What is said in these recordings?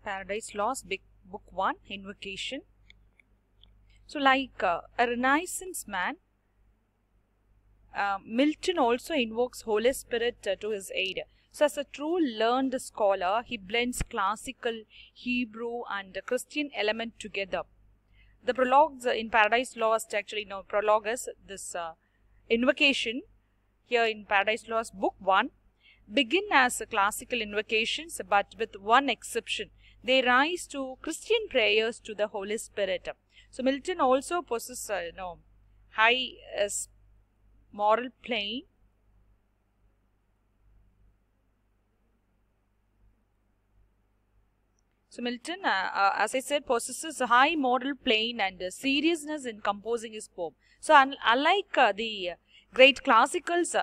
Paradise Lost, Book 1, Invocation. So like a Renaissance man, Milton also invokes Holy Spirit to his aid. So as a true learned scholar, he blends classical, Hebrew and Christian element together. The prologues in Paradise Lost, actually no, prologue is this invocation here in Paradise Lost Book 1, begin as classical invocations, but with one exception. They rise to Christian prayers to the Holy Spirit. So Milton also possesses high moral plane. So Milton, as I said, possesses a high moral plane and seriousness in composing his poem. So unlike the great classicals,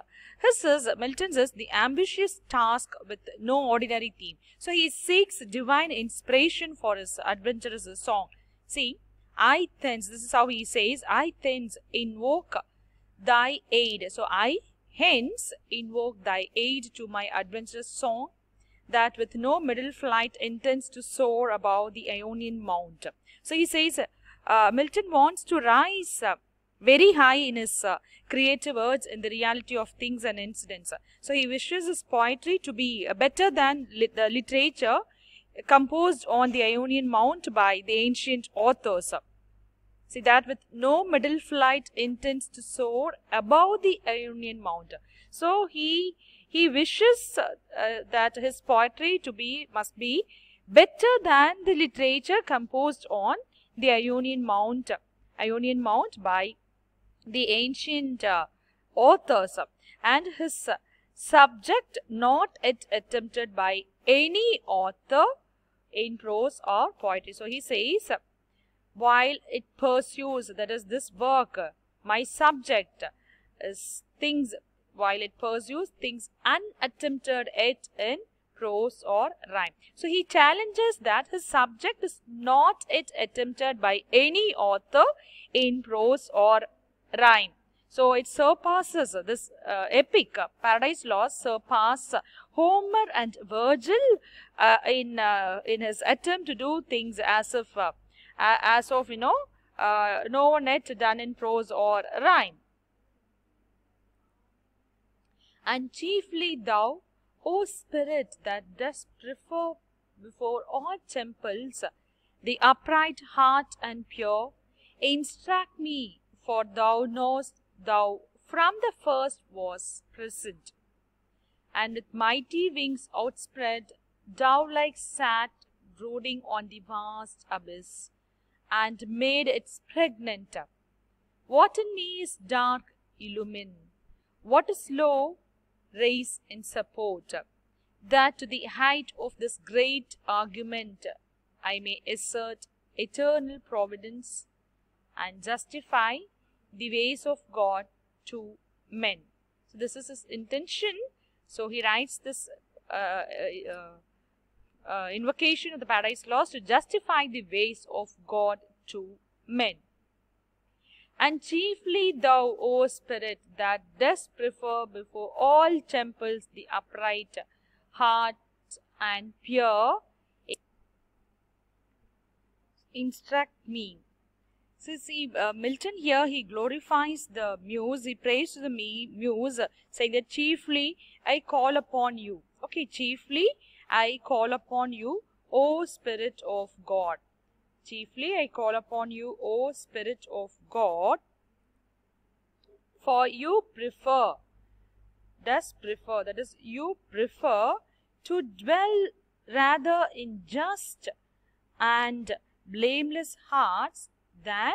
Milton's is the ambitious task with no ordinary theme. So he seeks divine inspiration for his adventurous song. See, I thence, this is how he says, I thence invoke thy aid. So I hence invoke thy aid to my adventurous song, that with no middle flight intends to soar above the Ionian Mount. So he says, Milton wants to rise very high in his creative words in the reality of things and incidents. So he wishes his poetry to be better than the literature composed on the Ionian Mount by the ancient authors. See, that with no middle flight intends to soar above the Ionian Mount. So he wishes that his poetry must be better than the literature composed on the Ionian Mount by the ancient authors, and his subject not yet attempted by any author in prose or poetry. So he says, while it pursues, that is this work, my subject is things, while it pursues things unattempted yet in prose or rhyme. So he challenges that his subject is not yet attempted by any author in prose or rhyme. So it surpasses this epic Paradise Lost surpasses Homer and Virgil in his attempt to do things as of no one yet done in prose or rhyme. And chiefly thou, O Spirit, that dost prefer before all temples the upright heart and pure, instruct me, for thou knowest thou from the first was present, and with mighty wings outspread, dove-like sat brooding on the vast abyss, and made its pregnant. What in me is dark, illumine; what is low, raise in support, that to the height of this great argument I may assert eternal providence and justify the ways of God to men. So this is his intention. So he writes this invocation of the Paradise Lost to justify the ways of God to men. And chiefly thou, O Spirit, that dost prefer before all temples the upright heart and pure, instruct me. So see, Milton here, he glorifies the muse, he prays to the muse, saying that chiefly I call upon you. Okay, chiefly I call upon you, O Spirit of God. Chiefly I call upon you, O Spirit of God, for you prefer, that is, you prefer to dwell rather in just and blameless hearts than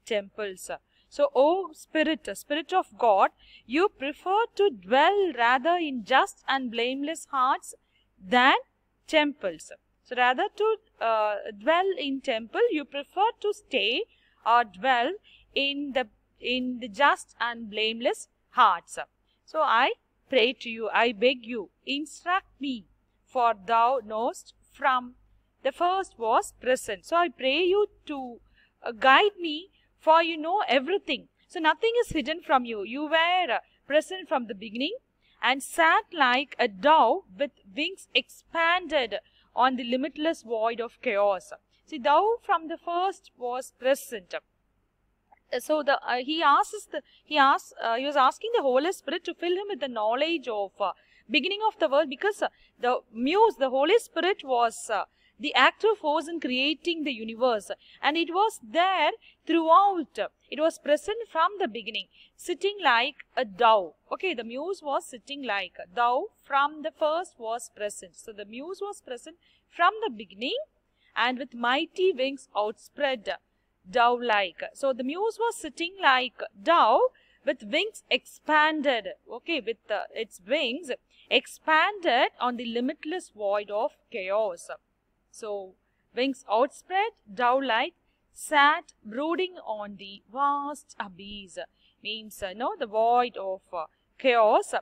temples. So, O Spirit, Spirit of God, you prefer to dwell rather in just and blameless hearts than temples. So, rather to dwell in temple, you prefer to stay or dwell in the just and blameless hearts. So, I pray to you, I beg you, instruct me, for thou knowest from the first was present. So, I pray you to guide me, for you know everything. So, nothing is hidden from you. You were present from the beginning and sat like a dove with wings expanded on the limitless void of chaos. See, thou from the first was present. So he was asking the Holy Spirit to fill him with the knowledge of beginning of the world, because the Holy Spirit was the active force in creating the universe, and it was there throughout. It was present from the beginning, sitting like a dove. Okay, the muse was sitting like a dove from the first was present. So the muse was present from the beginning, and with mighty wings outspread, dove-like. So the muse was sitting like dove with wings expanded. Okay, with its wings expanded on the limitless void of chaos. So wings outspread, dove-like, sat brooding on the vast abyss, means the void of chaos,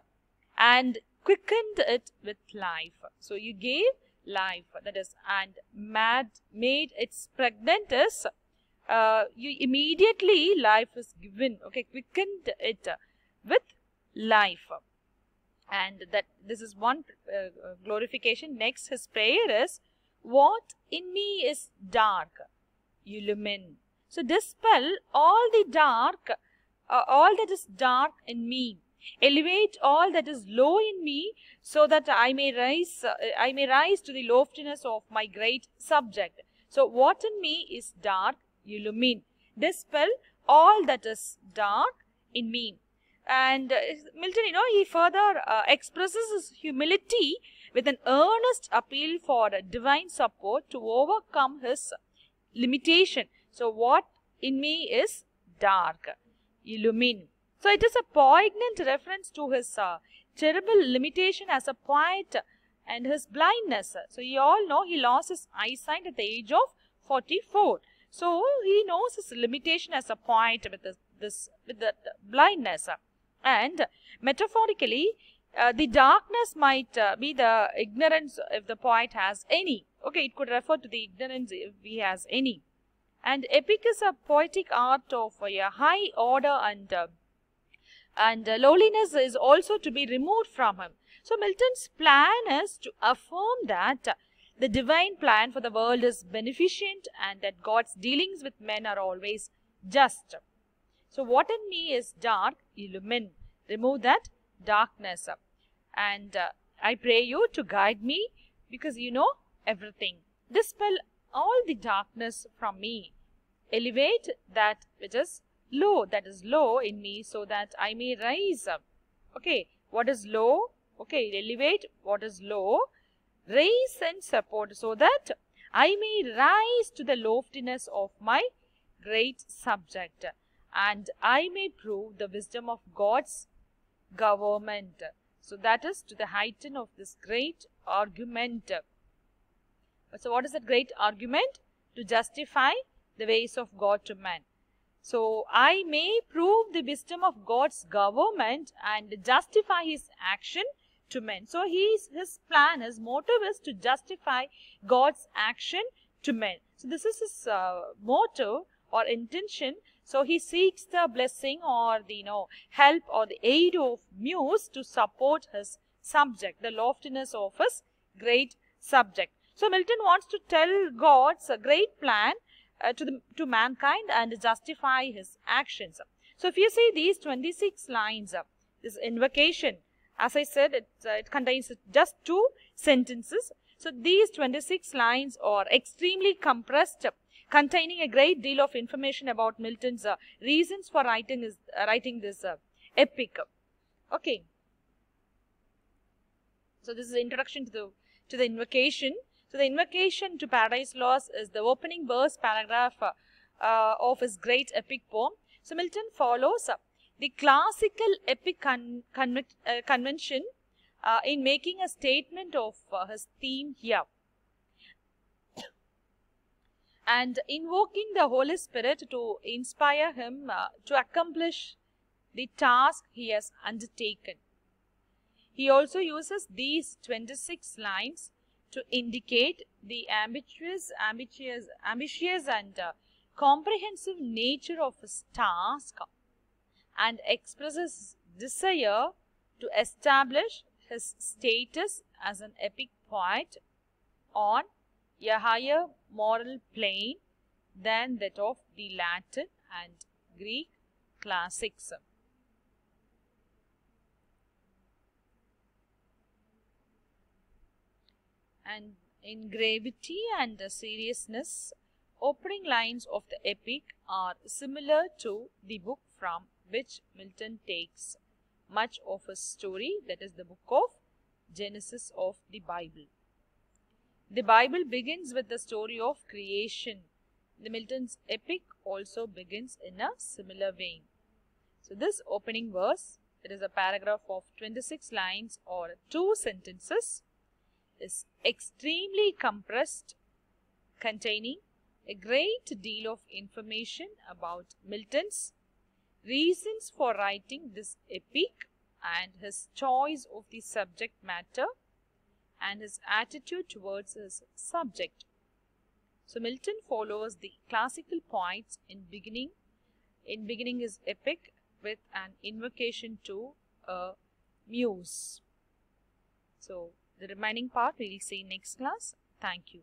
and quickened it with life. So you gave life, that is, and made its pregnantness. You immediately life is given. Okay, quickened it with life, and that this is one glorification. Next, his prayer is, what in me is dark, illumine. So dispel all the dark, all that is dark in me. Elevate all that is low in me, so that I may rise to the loftiness of my great subject. So what in me is dark, illumine. Dispel all that is dark in me. And Milton, he further expresses his humility with an earnest appeal for divine support to overcome his limitation. So what in me is dark, illumine. So it is a poignant reference to his terrible limitation as a poet and his blindness. So you all know he lost his eyesight at the age of 44. So he knows his limitation as a poet with the blindness. And metaphorically, the darkness might be the ignorance if the poet has any. Okay, it could refer to the ignorance if he has any. And epic is a poetic art of a high order, and lowliness is also to be removed from him. So Milton's plan is to affirm that the divine plan for the world is beneficent, and that God's dealings with men are always just. So what in me is dark, illumine. Remove that darkness. And I pray you to guide me, because you know everything. Dispel all the darkness from me. Elevate that which is low in me, so that I may rise up. Okay, what is low? Okay, elevate what is low, raise and support, so that I may rise to the loftiness of my great subject, and I may prove the wisdom of God's government. So that is to the heighten of this great argument. So what is that great argument? To justify the ways of God to man. So I may prove the wisdom of God's government and justify his action to men. So his plan, his motive is to justify God's action to men. So this is his motive or intention. So he seeks the blessing or the help or the aid of muse to support his subject, the loftiness of his great subject. So Milton wants to tell God's great plan to mankind and justify his actions. So if you see these 26 lines, this invocation, as I said, it contains just 2 sentences. So these 26 lines are extremely compressed, containing a great deal of information about Milton's reasons for writing this epic. Okay. So this is the introduction to the invocation. So the invocation to Paradise Lost is the opening verse paragraph of his great epic poem. So Milton follows the classical epic convention in making a statement of his theme here, and invoking the Holy Spirit to inspire him to accomplish the task he has undertaken. He also uses these 26 lines to indicate the ambitious and comprehensive nature of his task, and expresses desire to establish his status as an epic poet on a higher moral plane than that of the Latin and Greek classics. And in gravity and seriousness, opening lines of the epic are similar to the book from which Milton takes much of his story, that is the book of Genesis of the Bible. The Bible begins with the story of creation. The Milton's epic also begins in a similar vein. So this opening verse, it is a paragraph of 26 lines or 2 sentences, is extremely compressed, containing a great deal of information about Milton's reasons for writing this epic and his choice of the subject matter and his attitude towards his subject. So Milton follows the classical poets in beginning his epic with an invocation to a muse. So the remaining part we will see next class. Thank you.